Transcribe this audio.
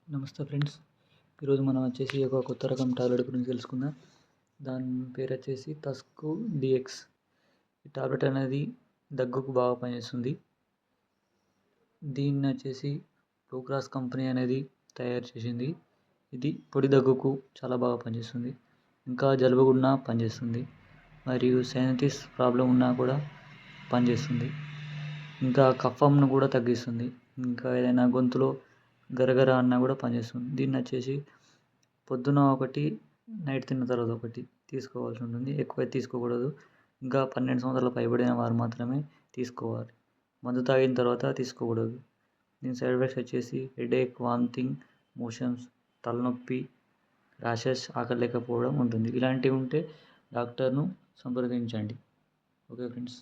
నమస్తే ఫ్రెండ్స్. ఈరోజు మనం వచ్చేసి ఒక కొత్త రకం టాబ్లెట్ గురించి తెలుసుకుందాం. దాని పేరు వచ్చేసి టస్కు డిఎక్స్. ఈ టాబ్లెట్ అనేది దగ్గుకు బాగా పనిచేస్తుంది. దీన్ని వచ్చేసి బ్లూక్రాస్ కంపెనీ అనేది తయారు చేసింది. ఇది పొడి దగ్గుకు చాలా బాగా పనిచేస్తుంది. ఇంకా జలుబు ఉన్నా పనిచేస్తుంది. మరియు సైనటిస్ ప్రాబ్లం ఉన్నా కూడా పనిచేస్తుంది. ఇంకా కఫంను కూడా తగ్గిస్తుంది. ఇంకా ఏదైనా గొంతులో గరగర అన్నా కూడా పనిచేస్తుంది. దీన్ని వచ్చేసి పొద్దున ఒకటి, నైట్ తిన్న తర్వాత ఒకటి తీసుకోవాల్సి ఉంటుంది. ఎక్కువ తీసుకోకూడదు. ఇంకా 12 సంవత్సరాల పైబడిన వారు మాత్రమే తీసుకోవాలి. మందు తాగిన తర్వాత తీసుకోకూడదు. దీని సైడ్ ఎఫెక్ట్స్ వచ్చేసి హెడేక్, వామిటింగ్, మోషన్స్, తలనొప్పి, ర్యాషెస్, ఆకలి లేకపోవడం ఉంటుంది. ఇలాంటివి ఉంటే డాక్టర్ను సంప్రదించండి. Okay friends.